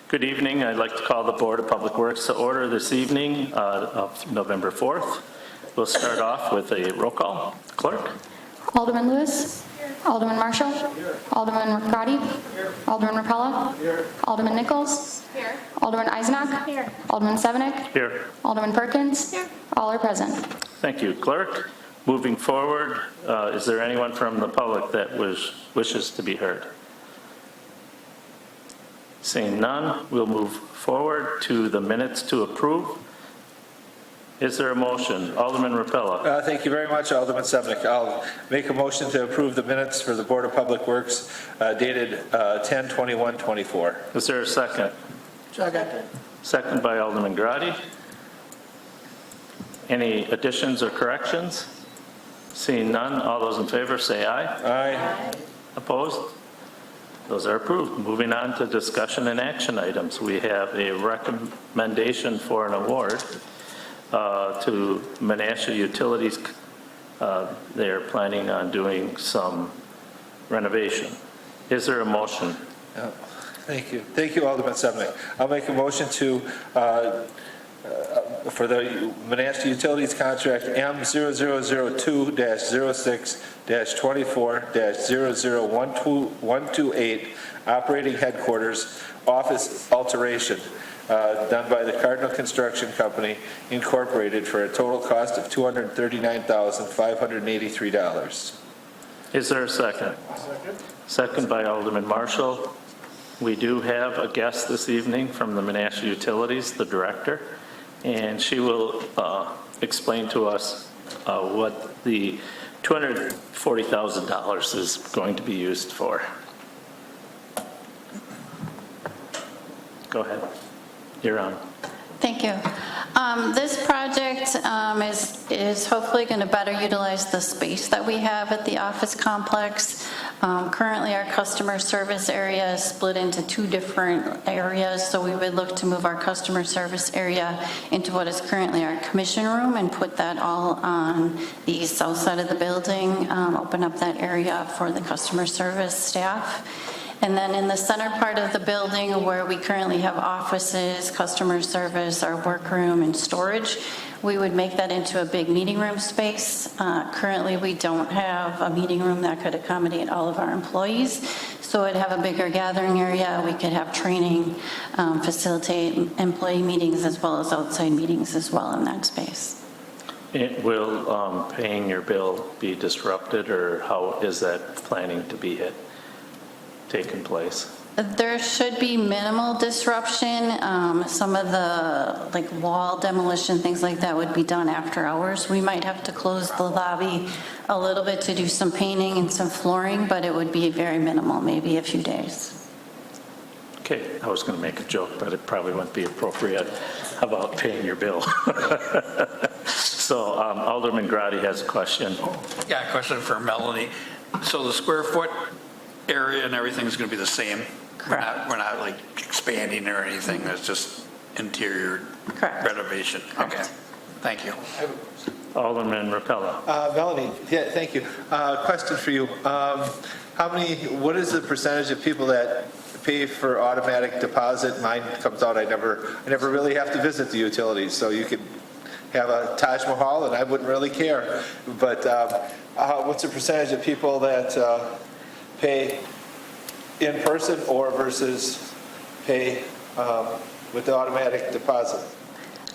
Good evening. I'd like to call the Board of Public Works to order this evening of November 4th. We'll start off with a roll call. Clerk? Alderman Lewis. Here. Alderman Marshall. Here. Alderman Gotti. Here. Alderman Rapella. Here. Alderman Nichols. Here. Alderman Eisenach. Here. Alderman Sevenik. Here. Alderman Perkins. Here. All are present. Thank you, Clerk. Moving forward, is there anyone from the public that wishes to be heard? Seeing none, we'll move forward to the minutes to approve. Is there a motion? Alderman Rapella. Thank you very much, Alderman Sevenik. I'll make a motion to approve the minutes for the Board of Public Works dated 10/21/24. Is there a second? Second. Second by Alderman Grotti. Any additions or corrections? Seeing none, all those in favor say aye. Aye. Opposed? Those are approved. Moving on to discussion and action items. We have a recommendation for an award to Menasha Utilities. They're planning on doing some renovation. Is there a motion? Thank you. Thank you, Alderman Sevenik. I'll make a motion to for the Menasha Utilities contract M0002-06-24-00128 operating headquarters office alteration done by the Cardinal Construction Company Incorporated for a total cost of $239,583. Is there a second? Second by Alderman Marshall. We do have a guest this evening from the Menasha Utilities, the director, and she will explain to us what the $240,000 is going to be used for. Go ahead. You're on. Thank you. This project is hopefully going to better utilize the space that we have at the office complex. Currently, our customer service area is split into two different areas, so we would look to move our customer service area into what is currently our commission room and put that all on the south side of the building, open up that area for the customer service staff. And then in the center part of the building where we currently have offices, customer service, our workroom, and storage, we would make that into a big meeting room space. Currently, we don't have a meeting room that could accommodate all of our employees, so it'd have a bigger gathering area. We could have training, facilitate employee meetings as well as outside meetings as well in that space. Will paying your bill be disrupted, or how is that planning to be taken place? There should be minimal disruption. Some of the wall demolition, things like that would be done after hours. We might have to close the lobby a little bit to do some painting and some flooring, but it would be very minimal, maybe a few days. Okay, I was going to make a joke, but it probably wouldn't be appropriate about paying your bill. So Alderman Grotti has a question. Yeah, a question for Melanie. So the square foot area and everything is going to be the same? Correct. We're not like expanding or anything. It's just interior Correct. renovation. Correct. Okay. Thank you. Alderman Rapella. Melanie, yeah, thank you. Question for you. What is the percentage of people that pay for automatic deposit? Mine comes out, I never really have to visit the utilities, so you could have a Taj Mahal and I wouldn't really care. But what's the percentage of people that pay in person or versus pay with the automatic deposit?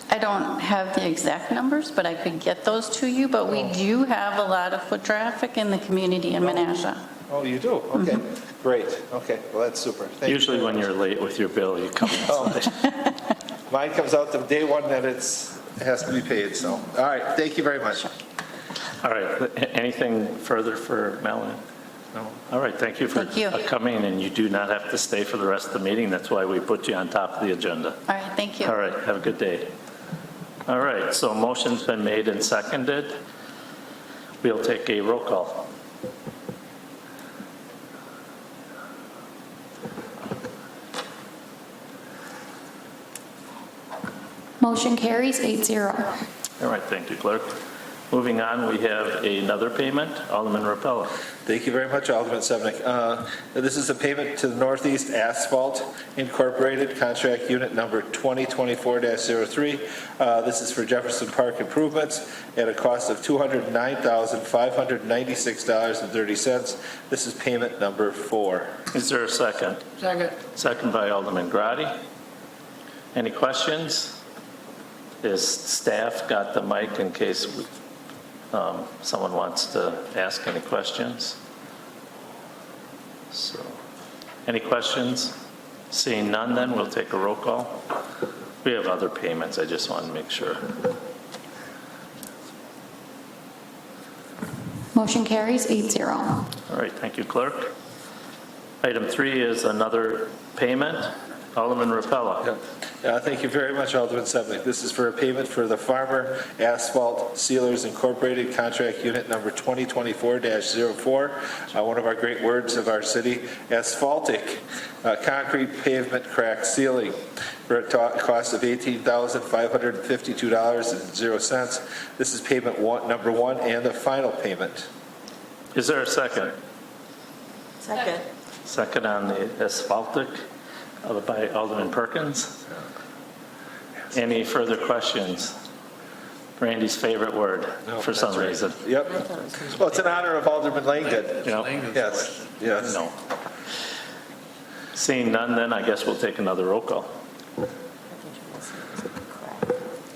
I don't have the exact numbers, but I could get those to you. But we do have a lot of foot traffic in the community in Menasha. Oh, you do? Okay, great. Okay, well, that's super. Thank Usually you when you're late with your bill, you come inside. Mine comes out the day one that it has to be paid, so. All right, thank you very much. All right, anything further for Melanie? No. All right, thank you for coming, and you do not have to stay for the rest of the meeting. That's why we put you on top of the agenda. All right, thank you. All right, have a good day. All right, so a motion's been made and seconded. We'll take a roll call. Motion carries 8-0. All right, thank you, Clerk. Moving on, we have another payment. Alderman Rappella. Thank you very much, Alderman Sevenick. This is a payment to the Northeast Asphalt Incorporated, contract unit number 2024-03. This is for Jefferson Park improvements at a cost of $209,596.30. This is payment number 4. Is there a second? Second. Second by Alderman Grady. Any questions? Is staff got the mic in case someone wants to ask any questions? So, any questions? Seeing none, then we'll take a roll call. We have other payments, I just want to make sure. Motion carries 8-0. All right, thank you, clerk. Item 3 is another payment. Alderman Rappella. Thank you very much, Alderman Sevenick. This is for a payment for the Farmer Asphalt Sealers Incorporated, contract unit number 2024-04. One of our great words of our city, asphaltic concrete pavement crack sealing for a cost of $18,552.00. This is payment number 1 and the final payment. Is there a second? Second. Second on the asphaltic by Alderman Perkins. Any further questions? Randy's favorite word for some reason. Yep. Well, it's in honor of Alderman Langdon. Yep. Yes, yes. No. Seeing none, then I guess we'll take another roll call.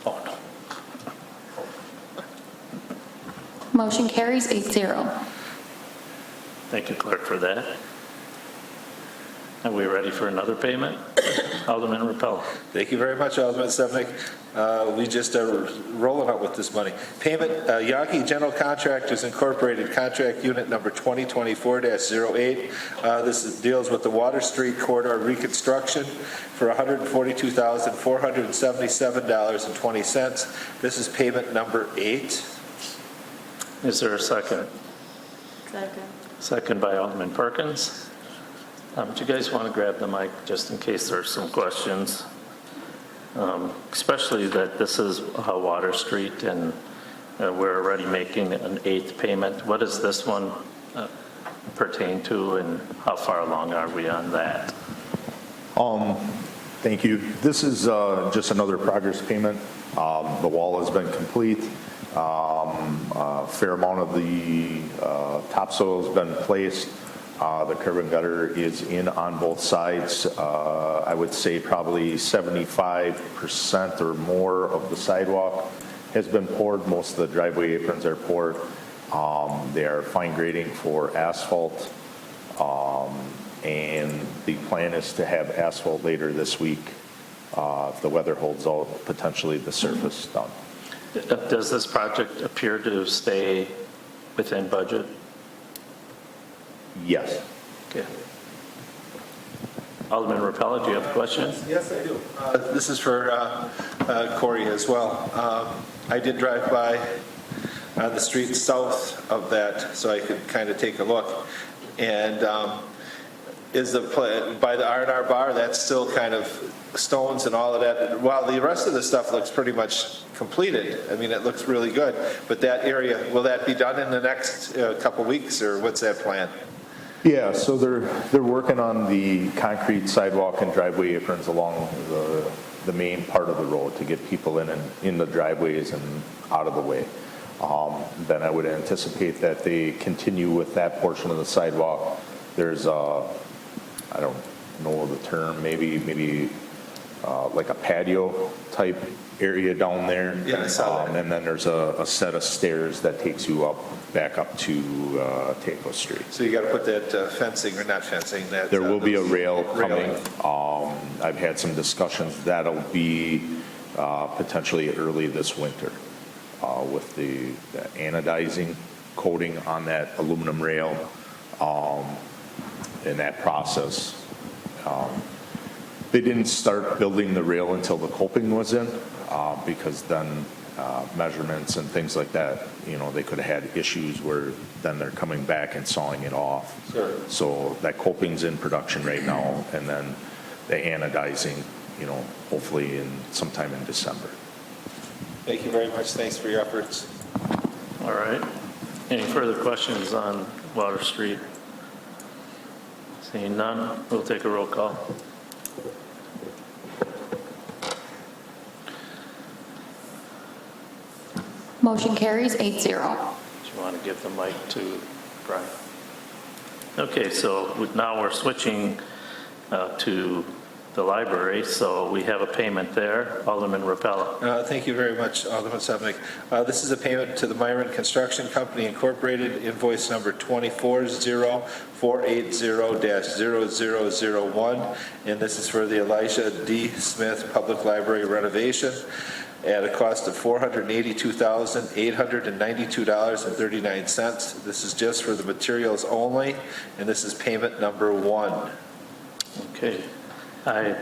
Oh, no. Motion carries 8-0. Thank you, clerk, for that. Are we ready for another payment? Alderman Rappel. Thank you very much, Alderman Sevenick. We just are rolling out with this money. Payment, Yankee General Contractors Incorporated, contract unit number 2024-08. This deals with the Water Street Corridor reconstruction for $142,477.20. This is payment number 8. Is there a second? Second. Second by Alderman Perkins. Do you guys want to grab the mic just in case there's some questions? Especially that this is Water Street and we're already making an 8th payment. What does this one pertain to and how far along are we on that? Thank you. This is just another progress payment. The wall has been complete. A fair amount of the topsoil has been placed. The curb and gutter is in on both sides. I would say probably 75% or more of the sidewalk has been poured. Most of the driveway aprons are poured. They are fine grading for asphalt. And the plan is to have asphalt later this week. If the weather holds out, potentially the surface done. Does this project appear to stay within budget? Yes. Okay. Alderman Rappella, do you have a question? Yes, I do. This is for Corey as well. I did drive by on the street south of that so I could kind of take a look. And is by the R&R bar, that's still kind of stones and all of that, while the rest of the stuff looks pretty much completed. I mean, it looks really good. But that area, will that be done in the next couple weeks, or what's that plan? Yeah, so they're working on the concrete sidewalk and driveway aprons along the main part of the road to get people in the driveways and out of the way. Then I would anticipate that they continue with that portion of the sidewalk. There's I don't know the term, maybe like a patio type area down there. Yeah, I saw that. And then there's a set of stairs that takes you back up to Taco Street. So you got to put that fencing, or not fencing, that... There will be a rail railing. coming. I've had some discussions. That'll be potentially early this winter with the anodizing coating on that aluminum rail in that process. They didn't start building the rail until the coping was in because then measurements and things like that, they could have had issues where then they're coming back and sawing it off. Sure. So that coping's in production right now, and then the anodizing, hopefully sometime in December. Thank you very much. Thanks for your efforts. All right. Any further questions on Water Street? Seeing none, we'll take a roll call. Motion carries 8-0. Do you want to give the mic to Brian? Okay, so now we're switching to the library, so we have a payment there. Alderman Rappella. Thank you very much, Alderman Sevenick. This is a payment to the Myron Construction Company Incorporated, invoice number 240480-0001, and this is for the Elijah D. Smith Public Library renovation at a cost of $482,892.39. This is just for the materials only, and this is payment number 1. Okay. I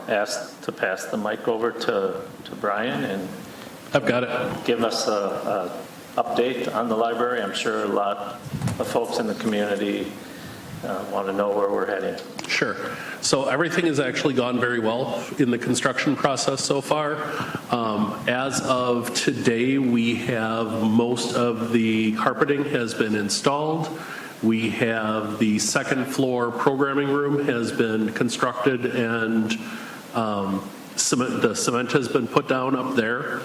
asked to pass the mic over to Brian and I've got it. give us a update on the library. I'm sure a lot of folks in the community want to know where we're heading. Sure. So everything has actually gone very well in the construction process so far. As of today, we have most of the carpeting has been installed. We have the second floor programming room has been constructed and the cement has been put down up there.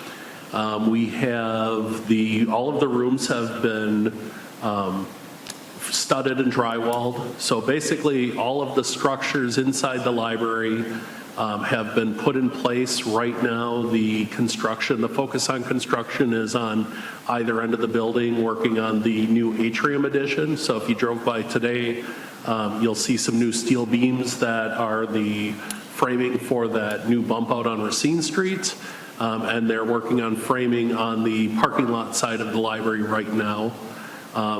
We have all of the rooms have been studded and drywalled. So basically all of the structures inside the library have been put in place. Right now, the focus on construction is on either end of the building, working on the new atrium addition. So if you drove by today, you'll see some new steel beams that are the framing for that new bump out on Racine Street. And they're working on framing on the parking lot side of the library right now.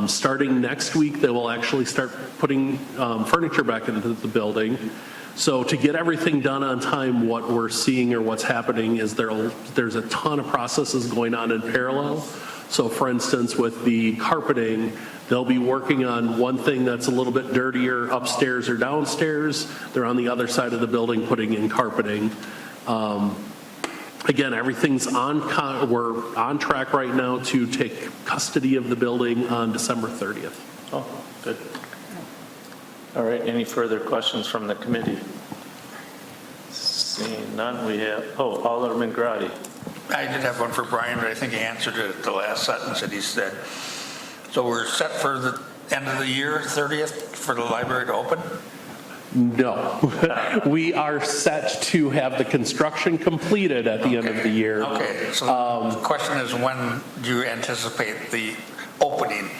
Starting next week, they will actually start putting furniture back into the building. So to get everything done on time, what we're seeing or what's happening is there's a ton of processes going on in parallel. So for instance, with the carpeting, they'll be working on one thing that's a little bit dirtier upstairs or downstairs. They're on the other side of the building putting in carpeting. Again, everything's we're on track right now to take custody of the building on December 30th. Oh, good. All right, any further questions from the committee? Seeing none, we have, Alderman Grady. I did have one for Brian, but I think he answered it at the last sentence that he said. So we're set for the end of the year, 30th, for the library to open? No. We are set to have the construction completed at the end of the year. Okay, so the question is, when do you anticipate the opening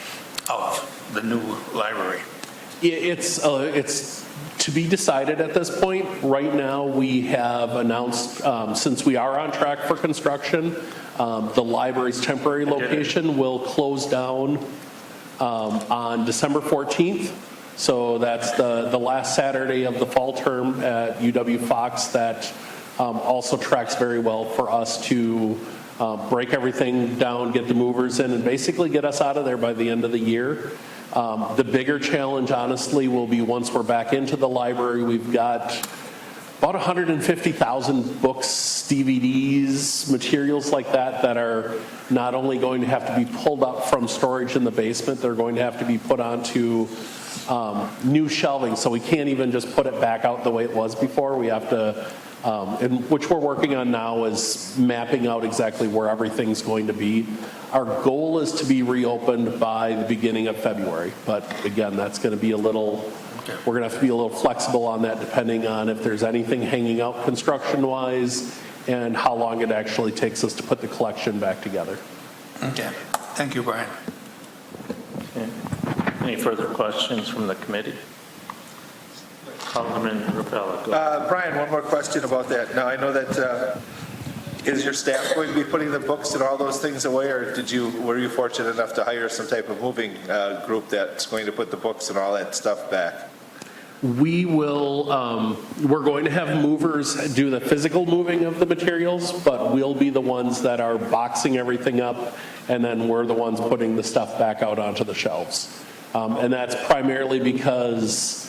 of the new library? It's to be decided at this point. Right now, we have announced, since we are on track for construction, the library's temporary location will close down on December 14th. So that's the last Saturday of the fall term at UW-Fox. That also tracks very well for us to break everything down, get the movers in, and basically get us out of there by the end of the year. The bigger challenge, honestly, will be once we're back into the library. We've got about 150,000 books, DVDs, materials like that are not only going to have to be pulled up from storage in the basement, they're going to have to be put onto new shelving. So we can't even just put it back out the way it was before. We have to, and which we're working on now, is mapping out exactly where everything's going to be. Our goal is to be reopened by the beginning of February. But again, that's going to be we're going to have to be a little flexible on that depending on if there's anything hanging out construction-wise and how long it actually takes us to put the collection back together. Okay, thank you, Brian. Okay. Any further questions from the committee? Alderman Rappella, go ahead. Brian, one more question about that. Now, I know that, is your staff going to be putting the books and all those things away, or were you fortunate enough to hire some type of moving group that's going to put the books and all that stuff back? We will, we're going to have movers do the physical moving of the materials, but we'll be the ones that are boxing everything up, and then we're the ones putting the stuff back out onto the shelves. And that's primarily because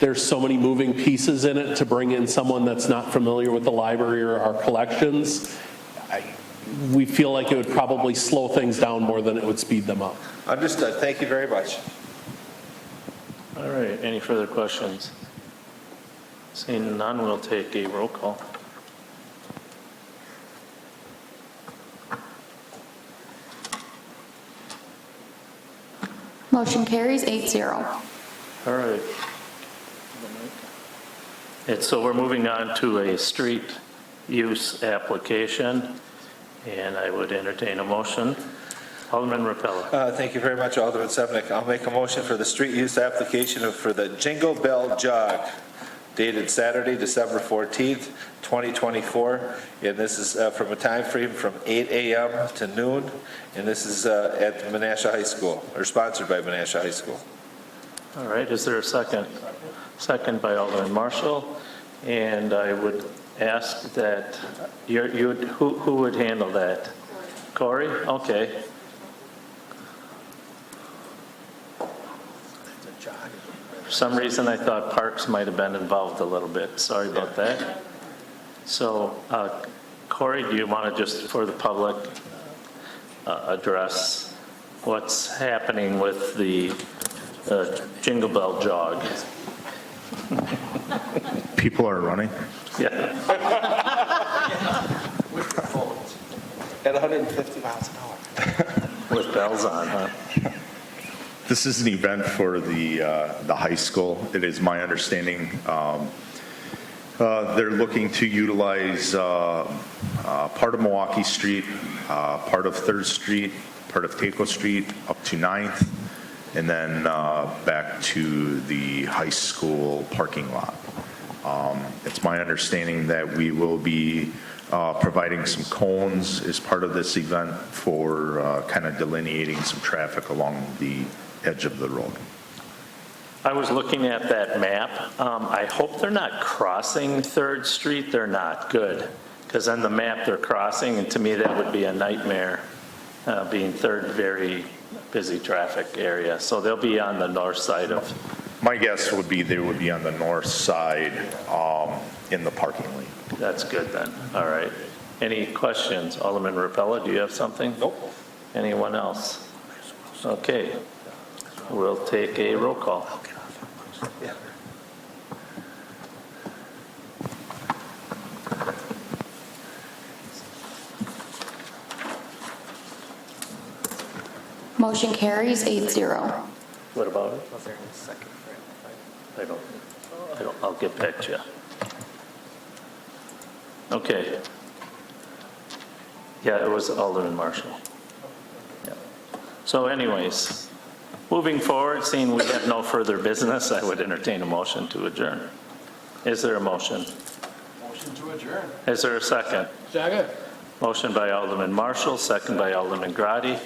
there's so many moving pieces in it. To bring in someone that's not familiar with the library or our collections, we feel like it would probably slow things down more than it would speed them up. Understood. Thank you very much. All right, any further questions? Seeing none, we'll take a roll call. Motion carries 8-0. All right. So we're moving on to a street use application, and I would entertain a motion. Alderman Rapella. Thank you very much, Alderman Sevenick. I'll make a motion for the street use application for the Jingle Bell Jog dated Saturday, December 14th, 2024. And this is from a time frame from 8 a.m. to noon. And this is at Menasha High School, or sponsored by Menasha High School. All right, is there a second? Second by Alderman Marshall. And I would ask that, who would handle that? Corey? Okay. For some reason, I thought Parks might have been involved a little bit. Sorry about that. So, Corey, do you want to just, for the public, address what's happening with the Jingle Bell Jog? People are running. Yeah. At 150 miles an hour. With bells on, huh? This is an event for the high school. It is my understanding they're looking to utilize part of Milwaukee Street, part of 3rd Street, part of Taco Street up to 9th, and then back to the high school parking lot. It's my understanding that we will be providing some cones as part of this event for kind of delineating some traffic along the edge of the road. I was looking at that map. I hope they're not crossing 3rd Street. They're not. Good. Because on the map they're crossing, and to me that would be a nightmare, being 3rd, very busy traffic area. So they'll be on the north side of. My guess would be they would be on the north side in the parking lane. That's good then. All right. Any questions? Alderman Rapella, do you have something? Nope. Anyone else? Okay. We'll take a roll call. Yeah. Motion carries 8-0. What about it? I don't, I'll get back to you. Okay. Yeah, it was Alderman Marshall. Yeah. So anyways, moving forward, seeing we have no further business, I would entertain a motion to adjourn. Is there a motion? Motion to adjourn. Is there a second? Second. Motion by Alderman Marshall, second by Alderman Grady.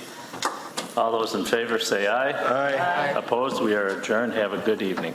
All those in favor say aye. Aye. Opposed, we are adjourned. Have a good evening.